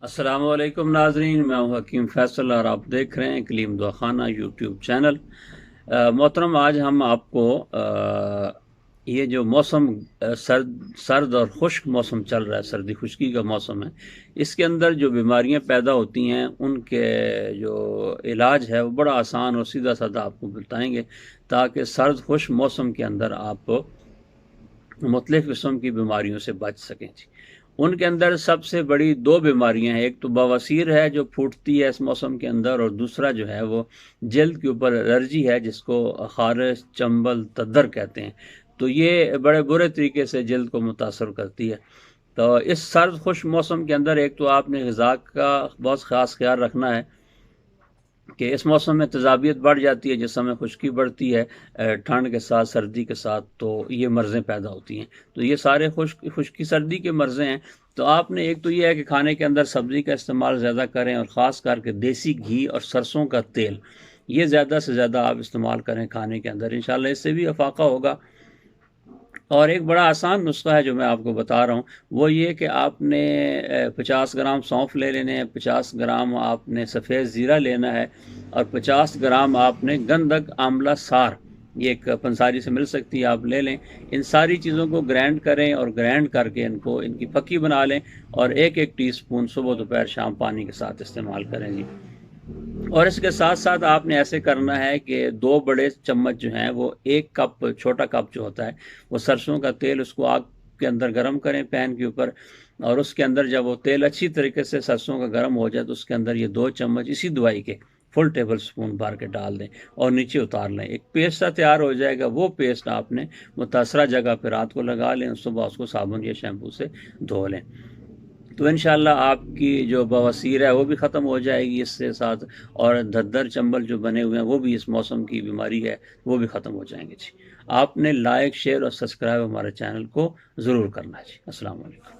السلام علیکم ناظرین، میں ہوں حکیم فیصل اور آپ دیکھ رہے ہیں کلیم دعا خانہ یوٹیوب چینل۔ محترم، آج ہم آپ کو یہ جو موسم سرد اور خشک موسم چل رہا ہے، سردی خشکی کا موسم ہے، اس کے اندر جو بیماریاں پیدا ہوتی ہیں ان کے جو علاج ہے وہ بڑا آسان اور سیدھا سادہ آپ کو بتائیں گے، تاکہ سرد خشک موسم کے اندر آپ مختلف قسم کی بیماریوں سے بچ سکیں جی۔ ان کے اندر سب سے بڑی دو بیماریاں ہیں، ایک تو بواسیر ہے جو پھوٹتی ہے اس موسم کے اندر، اور دوسرا جو ہے وہ جلد کے اوپر الرجی ہے جس کو خارش، چنبل، تدر کہتے ہیں۔ تو یہ بڑے برے طریقے سے جلد کو متاثر کرتی ہے۔ تو اس سرد خشک موسم کے اندر ایک تو آپ نے غذا کا بہت خاص خیال رکھنا ہے کہ اس موسم میں تیزابیت بڑھ جاتی ہے، جس سمے خشکی بڑھتی ہے ٹھنڈ کے ساتھ، سردی کے ساتھ، تو یہ مرضیں پیدا ہوتی ہیں۔ تو یہ سارے خشکی سردی کے مرضیں ہیں۔ تو آپ نے ایک تو یہ ہے کہ کھانے کے اندر سبزی کا استعمال زیادہ کریں، اور خاص کر کے دیسی گھی اور سرسوں کا تیل یہ زیادہ سے زیادہ آپ استعمال کریں کھانے کے اندر، انشاءاللہ اس سے بھی افاقہ ہوگا۔ اور ایک بڑا آسان نسخہ ہے جو میں آپ کو بتا رہا ہوں، وہ یہ کہ آپ نے 50 گرام سونف لے لینے ہیں، 50 گرام آپ نے سفید زیرہ لینا ہے، اور 50 گرام آپ نے گندھک آملہ سار، یہ ایک پنساری سے مل سکتی ہے، آپ لے لیں۔ ان ساری چیزوں کو گرینڈ کریں، اور گرینڈ کر کے ان کی پھکی بنا لیں، اور ایک ایک ٹی سپون صبح دوپہر شام پانی کے ساتھ استعمال کریں جی۔ اور اس کے ساتھ ساتھ آپ نے ایسے کرنا ہے کہ 2 بڑے چمچ جو ہیں وہ 1 کپ، چھوٹا کپ جو ہوتا ہے وہ سرسوں کا تیل، اس کو آگ کے اندر گرم کریں پین کے اوپر، اور اس کے اندر جب وہ تیل اچھی طریقے سے سرسوں کا گرم ہو جائے تو اس کے اندر یہ 2 چمچ اسی دوائی کے فل ٹیبل سپون بھر کے ڈال دیں، اور نیچے اتار لیں۔ ایک پیسٹ سا تیار ہو جائے گا، وہ پیسٹ آپ نے متاثرہ جگہ پہ رات کو لگا لیں، صبح اس کو صابن یا شیمپو سے دھو لیں۔ تو انشاءاللہ آپ کی جو بواسیر ہے وہ بھی ختم ہو جائے گی اس سے ساتھ، اور ددر چنبل جو بنے ہوئے ہیں وہ بھی اس موسم کی بیماری ہے وہ بھی ختم ہو جائیں گے جی۔ آپ نے لائک، شیئر اور سبسکرائب ہمارے چینل کو ضرور کرنا ہے جی۔ السلام علیکم۔